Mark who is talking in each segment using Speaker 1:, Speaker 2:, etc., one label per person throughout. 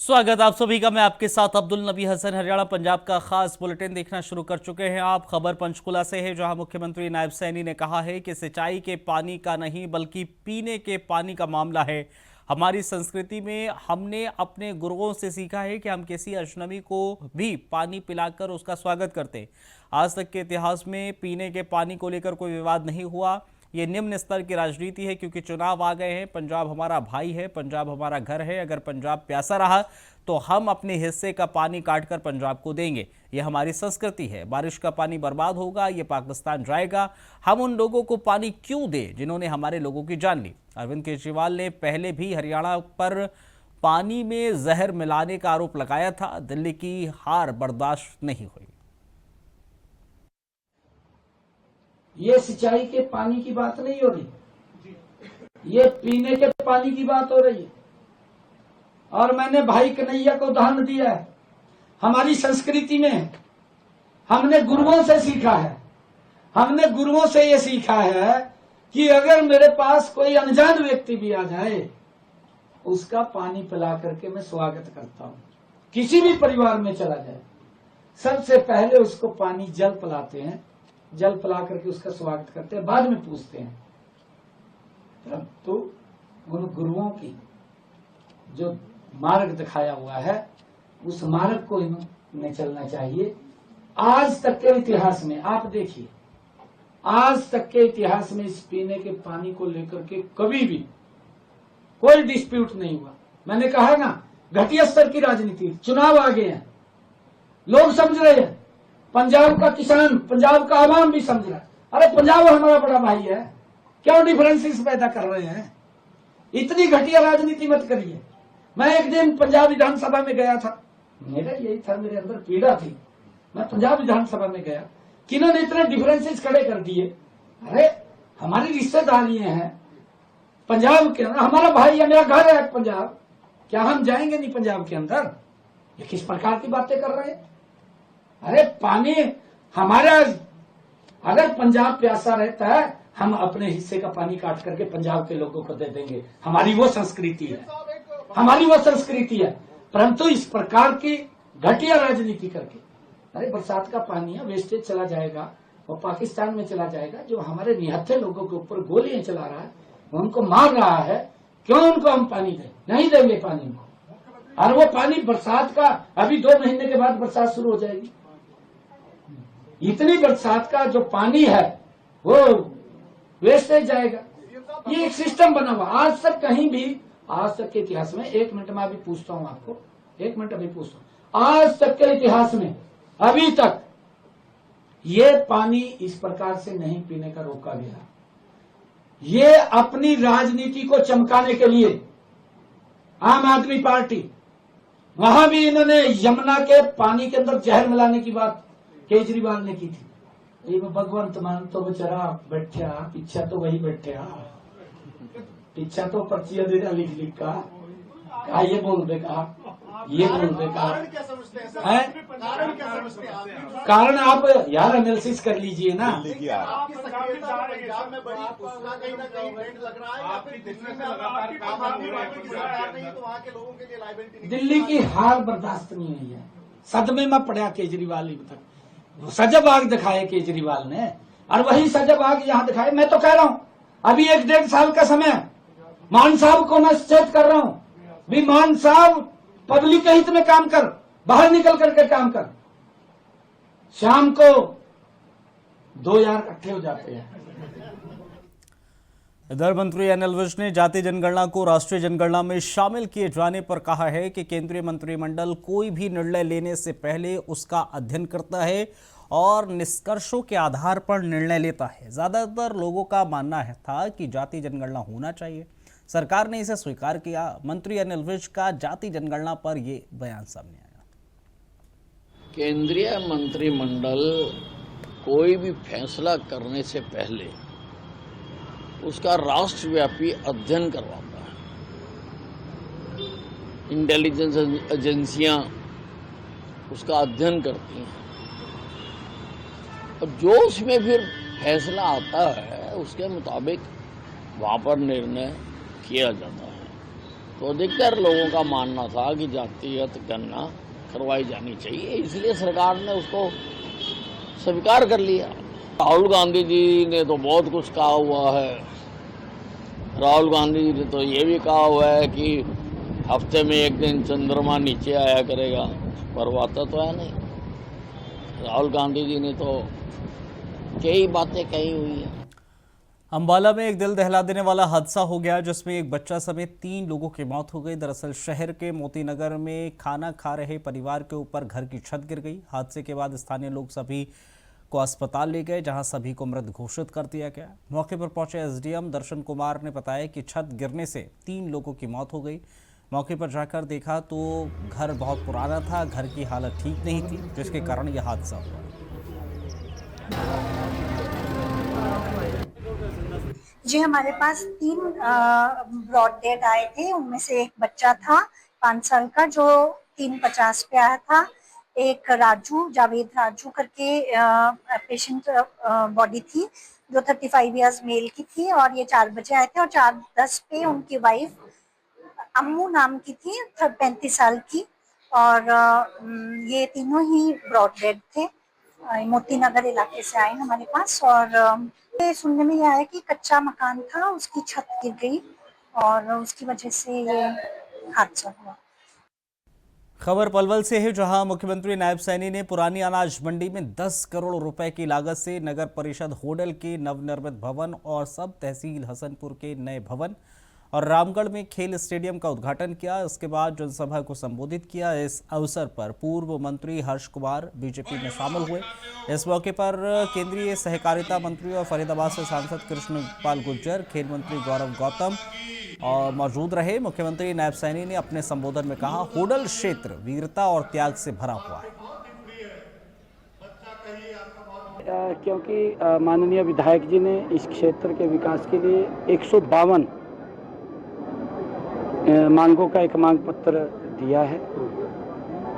Speaker 1: स्वागत आप सभी का। मैं आपके साथ अब्दुल नबी हसन। हरियाणा पंजाब का खास बुलेटिन देखना शुरू कर चुके हैं आप। खबर पंचकुला से है, जहां मुख्यमंत्री नायब सैनी ने कहा है कि सिंचाई के पानी का नहीं बल्कि पीने के पानी का मामला है। हमारी संस्कृति में हमने अपने गुरुओं से सीखा है कि हम किसी अजनबी को भी पानी पिलाकर उसका स्वागत करते। आज तक के इतिहास में पीने के पानी को लेकर कोई विवाद नहीं हुआ। ये निम्न स्तर की राजनीति है क्योंकि चुनाव आ गए हैं। पंजाब हमारा भाई है, पंजाब हमारा घर है। अगर पंजाब प्यासा रहा तो हम अपने हिस्से का पानी काटकर पंजाब को देंगे। ये हमारी संस्कृति है। बारिश का पानी बर्बाद होगा, ये पाकिस्तान जाएगा। हम उन लोगों को पानी क्यों दें जिन्होंने हमारे लोगों की जान ली। अरविंद केजरीवाल ने पहले भी हरियाणा पर पानी में जहर मिलाने का आरोप लगाया था। दिल्ली की हार बर्दाश्त नहीं हुई।
Speaker 2: ये सिंचाई के पानी की बात नहीं हो रही, ये पीने के पानी की बात हो रही है। और मैंने भाई कन्हैया को उदाहरण दिया है। हमारी संस्कृति में हमने गुरुओं से सीखा है, हमने गुरुओं से ये सीखा है कि अगर मेरे पास कोई अनजान व्यक्ति भी आ जाए, उसका पानी पिला करके मैं स्वागत करता हूं। किसी भी परिवार में चला जाए, सबसे पहले उसको पानी जल पिलाते हैं, जल पिला करके उसका स्वागत करते हैं, बाद में पूछते हैं। परंतु उन गुरुओं की जो मार्ग दिखाया हुआ है, उस मार्ग को इन्हें चलना चाहिए। आज तक के इतिहास में आप देखिए, आज तक के इतिहास में इस पीने के पानी को लेकर के कभी भी कोई डिस्प्यूट नहीं हुआ। मैंने कहा ना, घटिया स्तर की राजनीति। चुनाव आ गए हैं, लोग समझ रहे हैं, पंजाब का किसान, पंजाब का आवाम भी समझ रहा है। अरे पंजाब हमारा बड़ा भाई है, क्यों डिफरेंसेस पैदा कर रहे हैं? इतनी घटिया राजनीति मत करिए। मैं एक दिन पंजाब विधानसभा में गया था, मेरा यही था, मेरे अंदर पीड़ा थी। मैं पंजाब विधानसभा में गया कि इन्होंने इतने डिफरेंसेस खड़े कर दिए। अरे हमारी रिश्तेदारियां हैं पंजाब के अंदर, हमारा भाई है, मेरा घर है पंजाब, क्या हम जाएंगे नहीं पंजाब के अंदर? ये किस प्रकार की बातें कर रहे हैं? अरे पानी हमारा, अगर पंजाब प्यासा रहता है, हम अपने हिस्से का पानी काट करके पंजाब के लोगों को दे देंगे। हमारी वो संस्कृति है, हमारी वो संस्कृति है। परंतु इस प्रकार की घटिया राजनीति करके, अरे बरसात का पानी है, वेस्टेज चला जाएगा और पाकिस्तान में चला जाएगा। जो हमारे निहत्थे लोगों के ऊपर गोलियां चला रहा है, उनको मार रहा है, क्यों उनको हम पानी दें? नहीं देंगे पानी को। और वो पानी बरसात का, अभी 2 महीने के बाद बरसात शुरू हो जाएगी। इतनी बरसात का जो पानी है वो वेस्टेज जाएगा। ये एक सिस्टम बना हुआ। आज तक कहीं भी, आज तक के इतिहास में, 1 मिनट में अभी पूछता हूं आपको, 1 मिनट अभी पूछता हूं, आज तक के इतिहास में अभी तक ये पानी इस प्रकार से नहीं पीने का रोका गया। ये अपनी राजनीति को चमकाने के लिए आम आदमी पार्टी, वहां भी इन्होंने यमुना के पानी के अंदर जहर मिलाने की बात केजरीवाल ने की थी। ये भगवंत मान तो बेचारा बैठा, पीछा तो वही बैठा, पीछा तो पर्चियां देना लिख लिख का ये बोल देगा, ये बोल देगा। कारण आप यार एनालिसिस कर लीजिए ना। दिल्ली की हार बर्दाश्त नहीं हुई है। सदमे में पड़ा केजरीवाल ही तक, सजब आग दिखाए केजरीवाल ने, और वही सजब आग यहां दिखाए। मैं तो कह रहा हूं, अभी 1-1.5 साल का समय, मान साहब को मैं सचेत कर रहा हूं, भी मान साहब पब्लिक के हित में काम कर, बाहर निकल करके काम कर। शाम को 2 यार इकट्ठे हो जाते हैं।
Speaker 1: इधर मंत्री अनिल विज ने जाति जनगणना को राष्ट्रीय जनगणना में शामिल किए जाने पर कहा है कि केंद्रीय मंत्रिमंडल कोई भी निर्णय लेने से पहले उसका अध्ययन करता है और निष्कर्षों के आधार पर निर्णय लेता है। ज्यादातर लोगों का मानना था कि जाति जनगणना होना चाहिए, सरकार ने इसे स्वीकार किया। मंत्री अनिल विज का जाति जनगणना पर यह बयान सामने आया।
Speaker 3: केंद्रीय मंत्रिमंडल कोई भी फैसला करने से पहले उसका राष्ट्रव्यापी अध्ययन करवाता है। इंटेलिजेंस एजेंसियां उसका अध्ययन करती हैं, और जो उसमें फिर फैसला आता है उसके मुताबिक वहाँ पर निर्णय किया जाता है। तो अधिकतर लोगों का मानना था कि जातिगत गणना करवाई जानी चाहिए, इसलिए सरकार ने उसको स्वीकार कर लिया। राहुल गांधी जी ने तो बहुत कुछ कहा हुआ है। राहुल गांधी जी ने तो ये भी कहा हुआ है कि हफ्ते में एक दिन चंद्रमा नीचे आया करेगा, पर वो आता तो है नहीं। राहुल गांधी जी ने तो कई बातें कही हुई है।
Speaker 1: अंबाला में एक दिल दहला देने वाला हादसा हो गया जिसमें एक बच्चा समेत 3 लोगों की मौत हो गई। दरअसल शहर के मोती नगर में खाना खा रहे परिवार के ऊपर घर की छत गिर गई। हादसे के बाद स्थानीय लोग सभी को अस्पताल ले गए, जहां सभी को मृत घोषित कर दिया गया। मौके पर पहुंचे एसडीएम दर्शन कुमार ने बताया कि छत गिरने से 3 लोगों की मौत हो गई। मौके पर जाकर देखा तो घर बहुत पुराना था, घर की हालत ठीक नहीं थी, जिसके कारण यह हादसा हुआ।
Speaker 4: जी, हमारे पास 3 ब्रॉड डेड आए थे। उनमें से एक बच्चा था 5 साल का जो 3:50 पे आया था। एक राजू, जावेद राजू करके पेशेंट बॉडी थी जो 35 इयर्स मेल की थी और ये 4 बजे आए थे। और 4:10 पे उनकी वाइफ अम्मू नाम की थी 35 साल की। और ये तीनों ही ब्रॉड डेड थे। मोती नगर इलाके से आए हमारे पास। और ये सुनने में आया कि कच्चा मकान था, उसकी छत गिर गई और उसकी वजह से ये हादसा हुआ।
Speaker 1: खबर पलवल से है, जहां मुख्यमंत्री नायब सैनी ने पुरानी अनाज मंडी में 10 करोड़ रुपए की लागत से नगर परिषद होडल के नवनिर्मित भवन और सब तहसील हसनपुर के नए भवन और रामगढ़ में खेल स्टेडियम का उद्घाटन किया। इसके बाद जनसभा को संबोधित किया। इस अवसर पर पूर्व मंत्री हर्ष कुमार बीजेपी में शामिल हुए। इस मौके पर केंद्रीय सहकारिता मंत्री और फरीदाबाद से सांसद कृष्ण पाल गुर्जर, खेल मंत्री गौरव गौतम और मौजूद रहे। मुख्यमंत्री नायब सैनी ने अपने संबोधन में कहा, होडल क्षेत्र वीरता और त्याग से भरा हुआ है।
Speaker 5: क्योंकि माननीय विधायक जी ने इस क्षेत्र के विकास के लिए 152 मांगों का एक मांग पत्र दिया है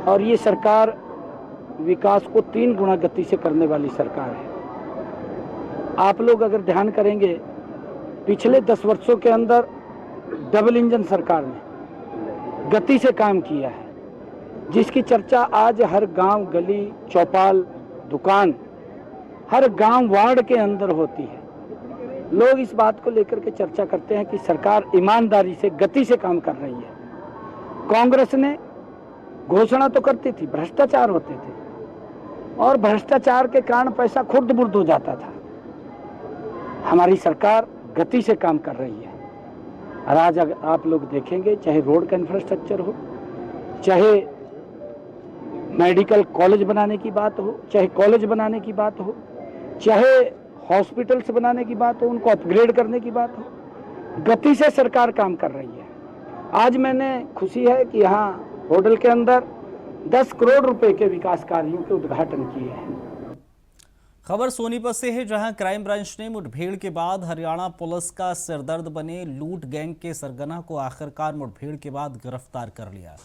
Speaker 5: और ये सरकार विकास को 3 गुना गति से करने वाली सरकार है। आप लोग अगर ध्यान करेंगे, पिछले 10 वर्षों के अंदर डबल इंजन सरकार ने गति से काम किया है, जिसकी चर्चा आज हर गांव, गली, चौपाल, दुकान, हर गांव, वार्ड के अंदर होती है। लोग इस बात को लेकर के चर्चा करते हैं कि सरकार ईमानदारी से, गति से काम कर रही है। कांग्रेस ने घोषणा तो करती थी, भ्रष्टाचार होते थे और भ्रष्टाचार के कारण पैसा खुर्द-बुर्द हो जाता था। हमारी सरकार गति से काम कर रही है और आज अगर आप लोग देखेंगे, चाहे रोड का इंफ्रास्ट्रक्चर हो, चाहे मेडिकल कॉलेज बनाने की बात हो, चाहे कॉलेज बनाने की बात हो, चाहे हॉस्पिटल्स बनाने की बात हो, उनको अपग्रेड करने की बात हो, गति से सरकार काम कर रही है। आज मैंने खुशी है कि यहाँ होटल के अंदर 10 करोड़ रुपए के विकास कार्यों के उद्घाटन किए हैं।
Speaker 1: खबर सोनीपत से है, जहां क्राइम ब्रांच ने मुठभेड़ के बाद हरियाणा पुलिस का सिरदर्द बने लूट गैंग के सरगना को आखिरकार मुठभेड़ के बाद गिरफ्तार कर लिया।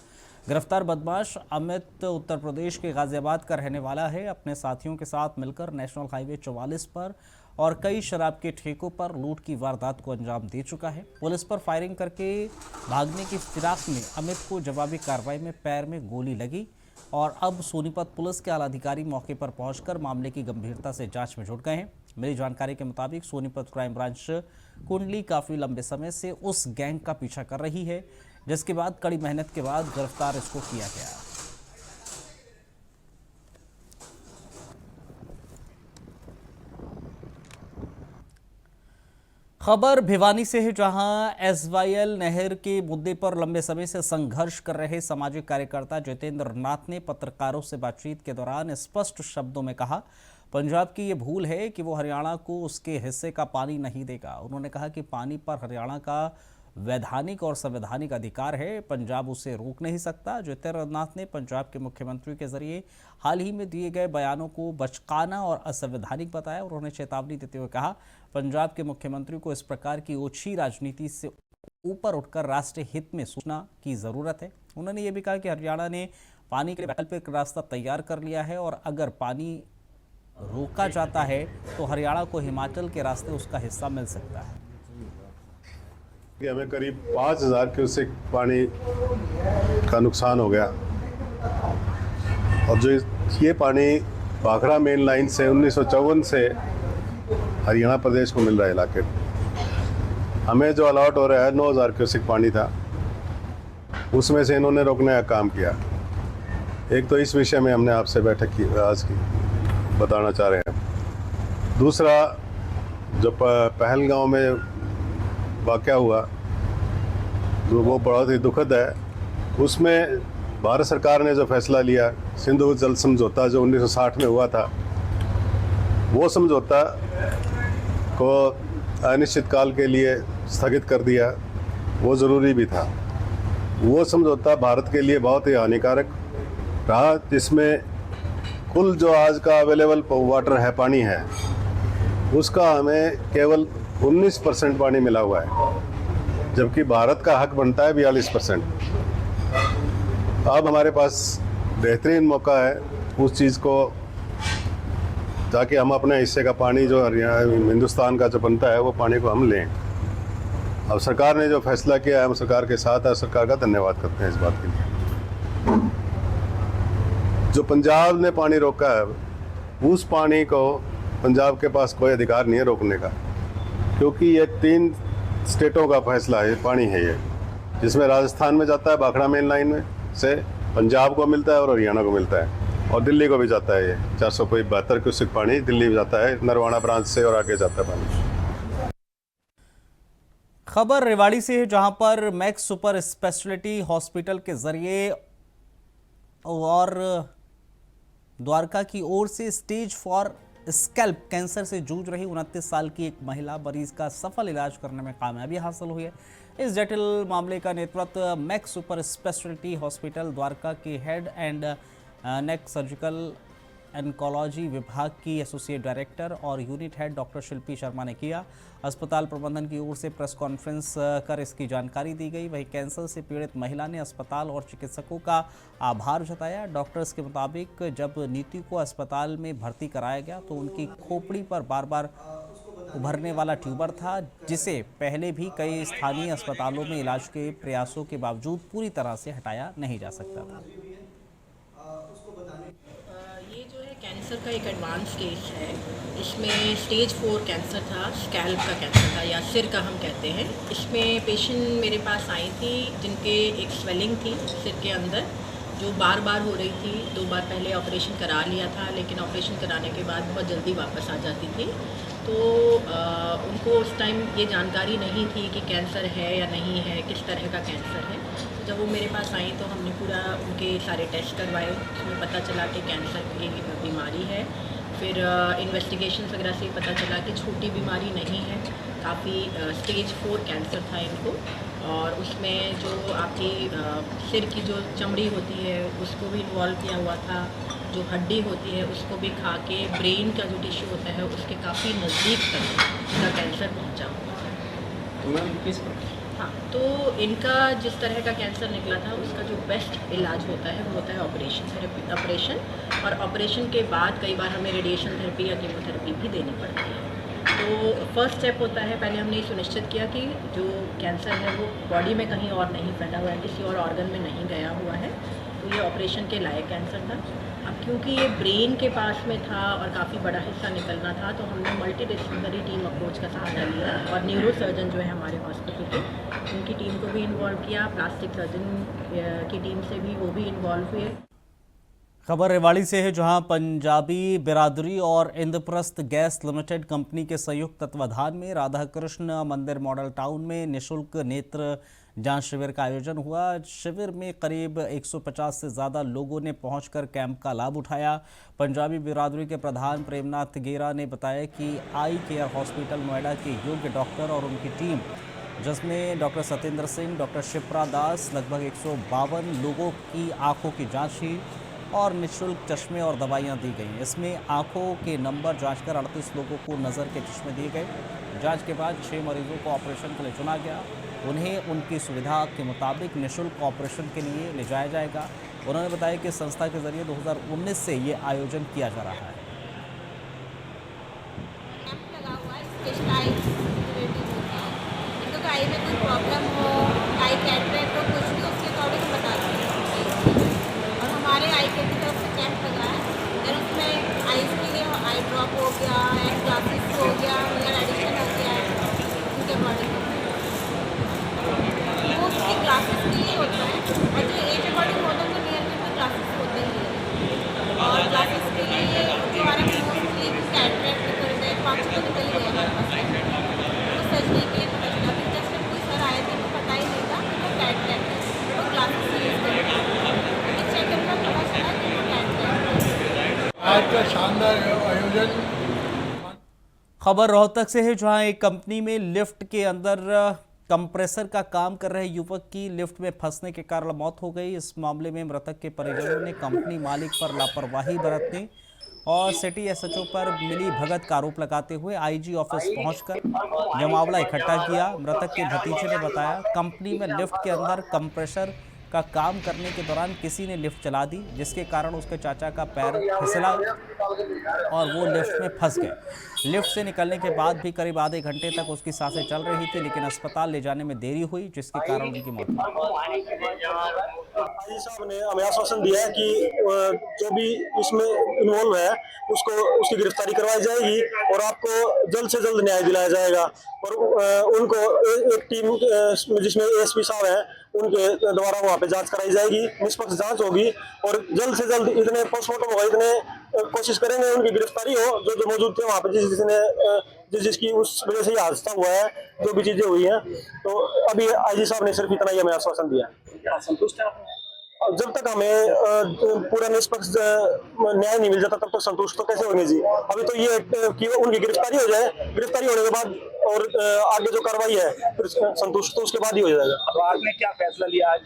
Speaker 1: गिरफ्तार बदमाश अमित उत्तर प्रदेश के गाजियाबाद का रहने वाला है। अपने साथियों के साथ मिलकर नेशनल हाईवे 44 पर और कई शराब के ठेकों पर लूट की वारदात को अंजाम दे चुका है। पुलिस पर फायरिंग करके भागने की फिराक में अमित को जवाबी कार्रवाई में पैर में गोली लगी और अब सोनीपत पुलिस के आलाधिकारी मौके पर पहुंचकर मामले की गंभीरता से जांच में जुट गए हैं। मिली जानकारी के मुताबिक सोनीपत क्राइम ब्रांच कुंडली काफ़ी लंबे समय से उस गैंग का पीछा कर रही है, जिसके बाद कड़ी मेहनत के बाद गिरफ्तार इसको किया गया। खबर भिवानी से है, जहां एसवाईएल नहर के मुद्दे पर लंबे समय से संघर्ष कर रहे सामाजिक कार्यकर्ता जितेंद्र नाथ ने पत्रकारों से बातचीत के दौरान स्पष्ट शब्दों में कहा, पंजाब की ये भूल है कि वो हरियाणा को उसके हिस्से का पानी नहीं देगा। उन्होंने कहा कि पानी पर हरियाणा का वैधानिक और संवैधानिक अधिकार है, पंजाब उसे रोक नहीं सकता। जितेंद्र नाथ ने पंजाब के मुख्यमंत्री के जरिए हाल ही में दिए गए बयानों को बचकाना और असंवैधानिक बताया। उन्होंने चेतावनी देते हुए कहा, पंजाब के मुख्यमंत्री को इस प्रकार की ओछी राजनीति से ऊपर उठकर राष्ट्रीय हित में सोचना की जरूरत है। उन्होंने ये भी कहा कि हरियाणा ने पानी के वैकल्पिक रास्ता तैयार कर लिया है और अगर पानी रोका जाता है तो हरियाणा को हिमाचल के रास्ते उसका हिस्सा मिल सकता है।
Speaker 6: कि हमें करीब 5000 क्यूसेक पानी का नुकसान हो गया और जो ये पानी भाखड़ा मेन लाइन से 1954 से हरियाणा प्रदेश को मिल रहा है इलाके में। हमें जो अलॉट हो रहा है 9000 क्यूसेक पानी था, उसमें से इन्होंने रोकने का काम किया। एक तो इस विषय में हमने आपसे बैठक की आज की बताना चाह रहे हैं। दूसरा, जो पहलगांव में वाक़या हुआ जो वो बहुत ही दुखद है, उसमें भारत सरकार ने जो फैसला लिया, सिंधु जल समझौता जो 1960 में हुआ था, वो समझौता को अनिश्चित काल के लिए स्थगित कर दिया। वो ज़रूरी भी था। वो समझौता भारत के लिए बहुत ही हानिकारक रहा, जिसमें कुल जो आज का अवेलेबल वाटर है, पानी है, उसका हमें केवल 19% पानी मिला हुआ है, जबकि भारत का हक बनता है 42%। अब हमारे पास बेहतरीन मौका है उस चीज़ को, ताकि हम अपने हिस्से का पानी जो हिंदुस्तान का जो बनता है वो पानी को हम लें। अब सरकार ने जो फैसला किया है, हम सरकार के साथ है, सरकार का धन्यवाद करते हैं इस बात के लिए। जो पंजाब ने पानी रोका है, उस पानी को पंजाब के पास कोई अधिकार नहीं है रोकने का, क्योंकि ये 3 स्टेटों का फैसला है, पानी है ये, जिसमें राजस्थान में जाता है भाखड़ा मेन लाइन में से, पंजाब को मिलता है और हरियाणा को मिलता है, और दिल्ली को भी जाता है। ये 472 क्यूसेक पानी दिल्ली भी जाता है, नरवाना ब्रांच से, और आगे जाता है पानी।
Speaker 1: खबर रेवाड़ी से है, जहां पर मैक्स सुपर स्पेशलिटी हॉस्पिटल के जरिए और द्वारका की ओर से स्टेज 4 स्कैल्प कैंसर से जूझ रही 29 साल की एक महिला मरीज का सफल इलाज करने में कामयाबी हासिल हुई है। इस जटिल मामले का नेतृत्व max super speciality hospital Dwarka के हेड एंड नेक सर्जिकल एनकोलॉजी विभाग की एसोसिएट डायरेक्टर और यूनिट हेड डॉक्टर शिल्पी शर्मा ने किया। अस्पताल प्रबंधन की ओर से प्रेस कॉन्फ्रेंस कर इसकी जानकारी दी गई। वहीं कैंसर से पीड़ित महिला ने अस्पताल और चिकित्सकों का आभार जताया। डॉक्टर्स के मुताबिक जब नीति को अस्पताल में भर्ती कराया गया तो उनकी खोपड़ी पर बार बार उभरने वाला ट्यूबर था, जिसे पहले भी कई स्थानीय अस्पतालों में इलाज के प्रयासों के बावजूद पूरी तरह से हटाया नहीं जा सकता था।
Speaker 7: ये जो है कैंसर का एक एडवांस केस है। इसमें स्टेज 4 कैंसर था, स्कैल्प का कैंसर था या सिर का हम कहते हैं। इसमें पेशेंट मेरे पास आई थी जिनके एक स्वेलिंग थी सिर के अंदर, जो बार बार हो रही थी। 2 बार पहले ऑपरेशन करा लिया था, लेकिन ऑपरेशन कराने के बाद बहुत जल्दी वापस आ जाती थी। तो उनको उस टाइम ये जानकारी नहीं थी कि कैंसर है या नहीं है, किस तरह का कैंसर है। जब वो मेरे पास आई तो हमने पूरा उनके सारे टेस्ट करवाए, उसमें पता चला कि कैंसर की बीमारी है। फिर इन्वेस्टिगेशन वगैरह से पता चला कि छोटी बीमारी नहीं है, काफ़ी स्टेज 4 कैंसर था इनको। और उसमें जो आपकी सिर की जो चमड़ी होती है उसको भी इन्वॉल्व किया हुआ था, जो हड्डी होती है उसको भी खा के ब्रेन का जो टिश्यू होता है उसके काफ़ी नज़दीक तक इनका कैंसर पहुंचा हुआ है। हाँ, तो इनका जिस तरह का कैंसर निकला था उसका जो बेस्ट इलाज होता है वो होता है ऑपरेशन। और ऑपरेशन के बाद कई बार हमें रेडिएशन थेरेपी या कीमोथेरेपी भी देनी पड़ती है। तो फर्स्ट स्टेप होता है, पहले हमने सुनिश्चित किया कि जो कैंसर है वो बॉडी में कहीं और नहीं फैला हुआ है, किसी और ऑर्गन में नहीं गया हुआ है, तो ये ऑपरेशन के लायक कैंसर था। अब क्योंकि ये ब्रेन के पास में था और काफ़ी बड़ा हिस्सा निकलना था, तो हमने मल्टीडिसिप्लिनरी टीम अप्रोच का सहारा लिया और न्यूरो सर्जन जो है हमारे हॉस्पिटल के, उनकी टीम को भी इन्वॉल्व किया, प्लास्टिक सर्जन की टीम से भी वो भी इन्वॉल्व हुए।
Speaker 1: खबर रेवाड़ी से है, जहां पंजाबी बिरादरी और इंद्रप्रस्थ गैस लिमिटेड कंपनी के संयुक्त तत्वाधान में राधा कृष्ण मंदिर मॉडल टाउन में निःशुल्क नेत्र जांच शिविर का आयोजन हुआ। शिविर में करीब 150 से ज़्यादा लोगों ने पहुंचकर कैंप का लाभ उठाया। पंजाबी बिरादरी के प्रधान प्रेमनाथ गेरा ने बताया कि आई केयर हॉस्पिटल नोएडा के योग्य डॉक्टर और उनकी टीम, जिसमें डॉक्टर सत्येंद्र सिंह, डॉक्टर शिप्रा दास, लगभग 152 लोगों की आंखों की जाँच हुई और निःशुल्क चश्मे और दवाइयां दी गई। इसमें आंखों के नंबर जांचकर 38 लोगों को नज़र के चश्मे दिए गए। जांच के बाद 6 मरीजों को ऑपरेशन के लिए चुना गया। उन्हें उनकी सुविधा के मुताबिक निःशुल्क ऑपरेशन के लिए ले जाया जाएगा। उन्होंने बताया कि संस्था के जरिए 2019 से ये आयोजन किया जा रहा है।
Speaker 8: कैंप लगा हुआ है, स्पेशलाइज्ड इनको तो आई में कोई प्रॉब्लम हो, आई कैटरेक्ट हो, कुछ भी उसके अकॉर्डिंग बताते हैं। और हमारे आई के की तरफ से कैंप लगा है, अगर उसमें आईज के लिए आई ड्रॉप हो गया, एंड ग्लासेस हो गया, या एडिशन हो गया है, उनके अकॉर्डिंग वो उसकी क्लासेस के लिए होता है। और जो एज अकॉर्डिंग होता है तो नियर में क्लासेस होते ही हैं। और क्लासेस के लिए जो आ रहा है मोस्टली कैटरेक्ट करते हैं, 5 तो निकल ही गया हमारे पास, तो सर्जरी के लिए पता चला। फिर जस्ट कोई सर आए थे तो पता ही नहीं था कि वो कैटरेक्ट है, और क्लासेस से यूज़ करते हैं, चेकअप में पता चला कि वो कैटरेक्ट है।
Speaker 9: आज का शानदार आयोजन।
Speaker 1: खबर रोहतक से है, जहां एक कंपनी में लिफ्ट के अंदर कंप्रेसर का काम कर रहे युवक की लिफ्ट में फंसने के कारण मौत हो गई। इस मामले में मृतक के परिजनों ने कंपनी मालिक पर लापरवाही बरतने और सिटी एसएचओ पर मिली भगत का आरोप लगाते हुए आईजी ऑफिस पहुंचकर जमावड़ा इकट्ठा किया। मृतक के भतीजे ने बताया, कंपनी में लिफ्ट के अंदर कंप्रेसर का काम करने के दौरान किसी ने लिफ्ट चला दी, जिसके कारण उसके चाचा का पैर फिसला और वो लिफ्ट में फंस गए। लिफ्ट से निकलने के बाद भी करीब आधे घंटे तक उसकी सांसें चल रही थी, लेकिन अस्पताल ले जाने में देरी हुई, जिसके कारण उनकी मौत हुई।
Speaker 10: आईजी साहब ने हमें आश्वासन दिया है कि जो भी इसमें इन्वॉल्व है उसको उसकी गिरफ्तारी करवाई जाएगी और आपको जल्द से जल्द न्याय दिलाया जाएगा। और उनको एक टीम जिसमें एएसपी साहब हैं उनके द्वारा वहाँ पे जांच कराई जाएगी, निष्पक्ष जांच होगी और जल्द से जल्द इतने पोस्टमार्टम होगा, इतने कोशिश करेंगे उनकी गिरफ्तारी हो। जो मौजूद थे वहाँ पे जिसकी उस वजह से ये हादसा हुआ है, जो भी चीजें हुई हैं, तो अभी आईजी साहब ने सिर्फ इतना ही हमें आश्वासन दिया। संतुष्ट है? जब तक हमें पूरा निष्पक्ष न्याय नहीं मिल जाता तब तक संतुष्ट तो कैसे होंगे जी। अभी तो ये कि उनकी गिरफ्तारी हो जाए, गिरफ्तारी होने के बाद और आगे जो कार्रवाई है फिर संतुष्ट तो उसके बाद ही हो जाएगा।
Speaker 5: तो आपने क्या फैसला लिया आज?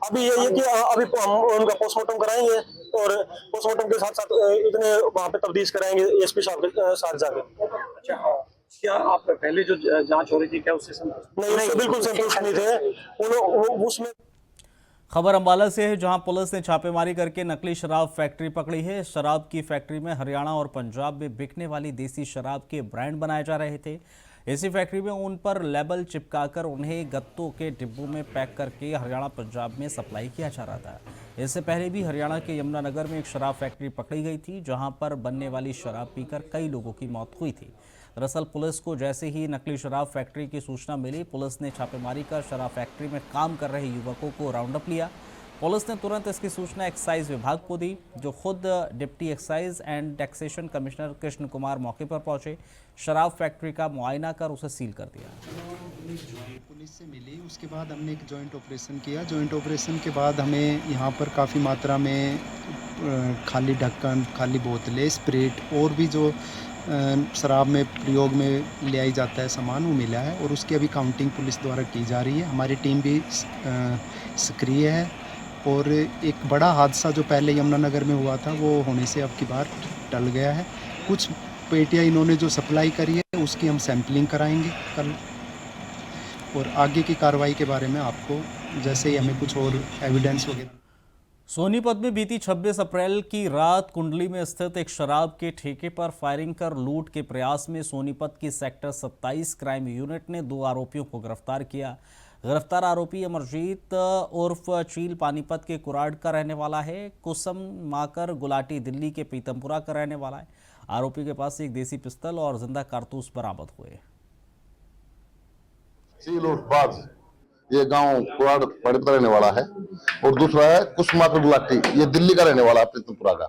Speaker 10: अभी ये कि अभी हम उनका पोस्टमार्टम कराएंगे और पोस्टमार्टम के साथ साथ इतने वहाँ पे तफ्तीश कराएंगे एसपी साहब के साथ जाकर।
Speaker 5: अच्छा, क्या आप पहले जो जांच हो रही थी क्या उससे संतुष्ट
Speaker 10: नहीं, बिल्कुल संतुष्ट नहीं थे उसमें।
Speaker 1: खबर अंबाला से है, जहां पुलिस ने छापेमारी करके नकली शराब फैक्ट्री पकड़ी है। शराब की फैक्ट्री में हरियाणा और पंजाब में बिकने वाली देसी शराब के ब्रांड बनाए जा रहे थे। इसी फैक्ट्री में उन पर लेबल चिपकाकर उन्हें गत्तों के डिब्बों में पैक करके हरियाणा पंजाब में सप्लाई किया जा रहा था। इससे पहले भी हरियाणा के यमुनानगर में एक शराब फैक्ट्री पकड़ी गई थी, जहां पर बनने वाली शराब पीकर कई लोगों की मौत हुई थी। दरअसल पुलिस को जैसे ही नकली शराब फैक्ट्री की सूचना मिली, पुलिस ने छापेमारी कर शराब फैक्ट्री में काम कर रहे युवकों को राउंड अप लिया। पुलिस ने तुरंत इसकी सूचना एक्साइज विभाग को दी, जो खुद deputy excise and taxation commissioner Krishna Kumar मौके पर पहुंचे। शराब फैक्ट्री का मुआयना कर उसे सील कर दिया।
Speaker 11: पुलिस से मिली, उसके बाद हमने एक जॉइंट ऑपरेशन किया। जॉइंट ऑपरेशन के बाद हमें यहाँ पर काफ़ी मात्रा में खाली ढक्कन, खाली बोतलें, स्प्रिट और भी जो शराब में प्रयोग में ले आई जाता है सामान वो मिला है, और उसकी अभी काउंटिंग पुलिस द्वारा की जा रही है। हमारी टीम भी सक्रिय है और एक बड़ा हादसा जो पहले यमुनानगर में हुआ था वो होने से अब की बार टल गया है। कुछ पेटियाँ इन्होंने जो सप्लाई करी है उसकी हम सैंपलिंग कराएंगे कल, और आगे की कार्रवाई के बारे में आपको जैसे ही हमें कुछ और एविडेंस वगैरह।
Speaker 1: सोनीपत में बीती 26 अप्रैल की रात कुंडली में स्थित एक शराब के ठेके पर फायरिंग कर लूट के प्रयास में सोनीपत की सेक्टर 27 क्राइम यूनिट ने 2 आरोपियों को गिरफ्तार किया। गिरफ्तार आरोपी अमरजीत उर्फ चील पानीपत के कुराड का रहने वाला है। कुसम माकर गुलाटी दिल्ली के पीतमपुरा का रहने वाला है। आरोपी के पास एक देसी पिस्तौल और जिंदा कारतूस बरामद हुए।
Speaker 12: चील उर्फ बाज ये गांव कुराड पानीपत रहने वाला है, और दूसरा है कुसमाकर गुलाटी, ये दिल्ली का रहने वाला है, पीतमपुरा का।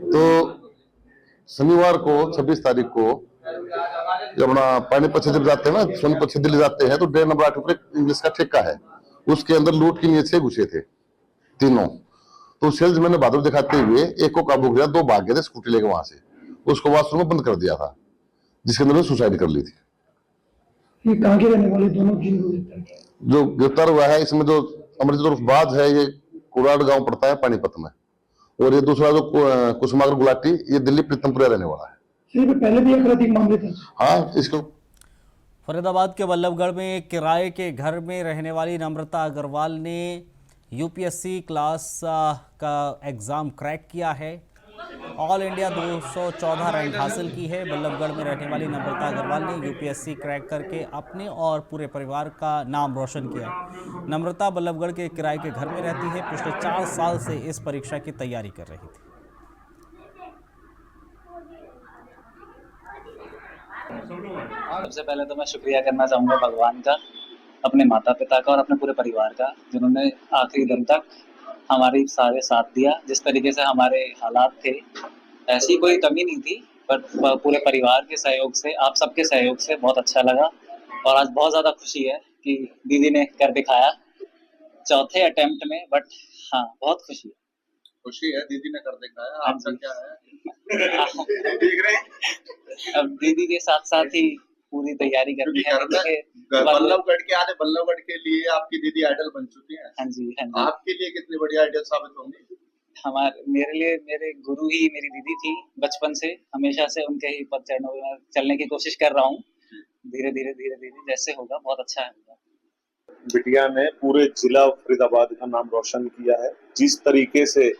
Speaker 12: तो शनिवार को 26 तारीख को जब अपना पानीपत से जब जाते हैं ना, सोनीपत से दिल्ली जाते हैं, तो 1.5 नंबर 8 ऊपर इंग्लिश का ठेका है, उसके अंदर लूट की नीयत से घुसे थे तीनों। तो सेल्समैन ने बहादुर दिखाते हुए एक को काबू किया, 2 भाग गए थे स्कूटी लेके वहां से, उसको वॉशरूम में बंद कर दिया था, जिसके अंदर सुसाइड कर ली थी।
Speaker 5: ये कहाँ के रहने वाले दोनों
Speaker 12: जो गिरफ्तार हुआ है इसमें जो अमरजीत उर्फ बाज है ये कुराड गांव पड़ता है पानीपत में, और ये दूसरा जो कुसमाकर गुलाटी ये दिल्ली पीतमपुरा रहने वाला है।
Speaker 5: पहले भी आपराधिक मामले थे।
Speaker 12: हाँ, इसको
Speaker 1: फरीदाबाद के बल्लभगढ़ में किराए के घर में रहने वाली नम्रता अग्रवाल ने यूपीएससी क्लास का एग्ज़ाम क्रैक किया है। ऑल इंडिया 214 रैंक हासिल की है। बल्लभगढ़ में रहने वाली नम्रता अग्रवाल ने यूपीएससी क्रैक करके अपने और पूरे परिवार का नाम रोशन किया। नम्रता बल्लभगढ़ के किराए के घर में रहती है। पिछले 4 साल से इस परीक्षा की तैयारी कर रही थी।
Speaker 13: सबसे पहले तो मैं शुक्रिया करना चाहूँगा भगवान का, अपने माता पिता का और अपने पूरे परिवार का, जिन्होंने आखिरी दिन तक हमारी सारे साथ दिया। जिस तरीके से हमारे हालात थे, ऐसी कोई कमी नहीं थी, पर पूरे परिवार के सहयोग से, आप सबके सहयोग से बहुत अच्छा लगा। और आज बहुत ज़्यादा खुशी है कि दीदी ने कर दिखाया चौथे अटेम्प्ट में, बट हाँ बहुत खुशी है दीदी ने कर दिखाया। आपका क्या है? देख रहे हैं अब दीदी के साथ साथ ही पूरी तैयारी करनी है। बल्लभगढ़ के आने, बल्लभगढ़ के लिए आपकी दीदी आइडल बन चुकी है। हाँ जी, हाँ जी। आपके लिए कितनी बड़ी आइडल साबित होंगी? मेरे लिए मेरे गुरु ही मेरी दीदी थी। बचपन से हमेशा से उनके ही पद चरणों में चलने की कोशिश कर रहा हूँ। धीरे धीरे जैसे होगा बहुत अच्छा है।
Speaker 14: बिटिया ने पूरे जिला फरीदाबाद का नाम रोशन किया है। जिस तरीके से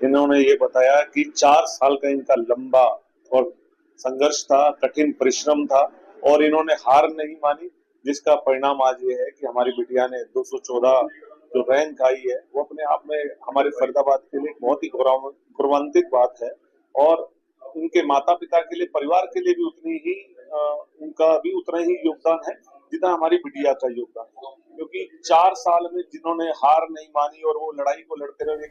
Speaker 14: इन्होंने ये बताया कि 4 साल का इनका लंबा और संघर्ष था, कठिन परिश्रम था, और इन्होंने हार नहीं मानी, जिसका परिणाम आज ये है कि हमारी बिटिया ने 214 जो रैंक आई है, वो अपने आप में हमारे फरीदाबाद के लिए बहुत ही गौरवान्वित बात है। और उनके माता पिता के लिए, परिवार के लिए भी उतनी ही उनका भी उतना ही योगदान है जितना हमारी बिटिया का योगदान है, क्योंकि 4 साल में जिन्होंने हार नहीं मानी और वो लड़ाई को लड़ते रहे।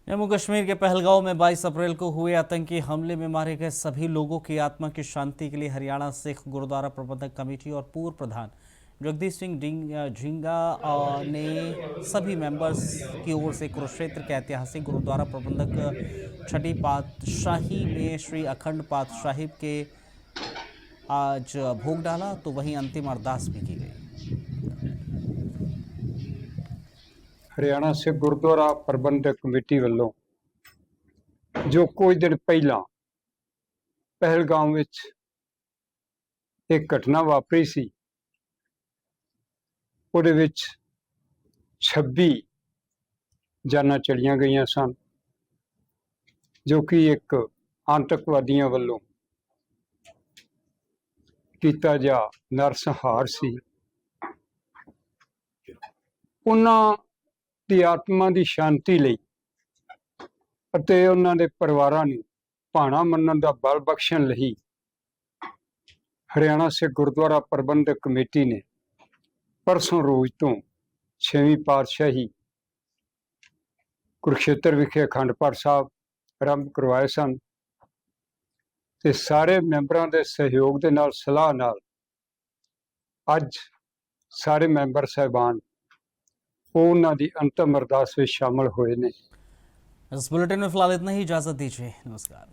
Speaker 1: जम्मू कश्मीर के पहलगांव में 22 अप्रैल को हुए आतंकी हमले में मारे गए सभी लोगों की आत्मा की शांति के लिए हरियाणा सिख गुरुद्वारा प्रबंधक कमेटी और पूर्व प्रधान जगदीश सिंह झिंगा ने सभी मेंबर्स की ओर से कुरुक्षेत्र के ऐतिहासिक गुरुद्वारा प्रबंधक छठी पातशाही में श्री अखंड पातशाही के आज भोग डाला, तो वहीं अंतिम अरदास भी की गई।
Speaker 15: हरियाणा सिख गुरुद्वारा प्रबंधक कमेटी वालों जो कुछ दिन पहला पहलगाम विच एक घटना वापरी सी, उहदे विच 26 जानां चलियां गईयां सन, जो कि एक आतंकवादियों वालों कीता जा नरसंहार सी। उन्हां दी आत्मा की शांति लई ਅਤੇ ਉਹਨਾਂ ਦੇ ਪਰਿਵਾਰਾਂ ਨੂੰ ਭਾਣਾ ਮੰਨਣ ਦਾ ਬਲ ਬਖਸ਼ਣ ਲਈ ਹਰਿਆਣਾ ਸਿੱਖ ਗੁਰਦੁਆਰਾ ਪ੍ਰਬੰਧਕ ਕਮੇਟੀ ਨੇ ਪਰਸੋਂ ਰੋਜ਼ ਤੋਂ 6ਵੀਂ ਪਾਤਸ਼ਾਹੀ ਕੁਰੂਕਸ਼ੇਤਰ ਵਿਖੇ ਅਖੰਡ ਪਾਠ ਸਾਹਿਬ ਆਰੰਭ ਕਰਵਾਏ ਸਨ ਤੇ ਸਾਰੇ ਮੈਂਬਰਾਂ ਦੇ ਸਹਿਯੋਗ ਦੇ ਨਾਲ, ਸਲਾਹ ਨਾਲ ਅੱਜ ਸਾਰੇ ਮੈਂਬਰ ਸਾਹਿਬਾਨ ਉਹਨਾਂ ਦੀ ਅੰਤਮ ਅਰਦਾਸ ਵਿੱਚ शामिल हुए ने।
Speaker 1: इस बुलेटिन में फिलहाल इतना ही, इजाजत दीजिए, नमस्कार।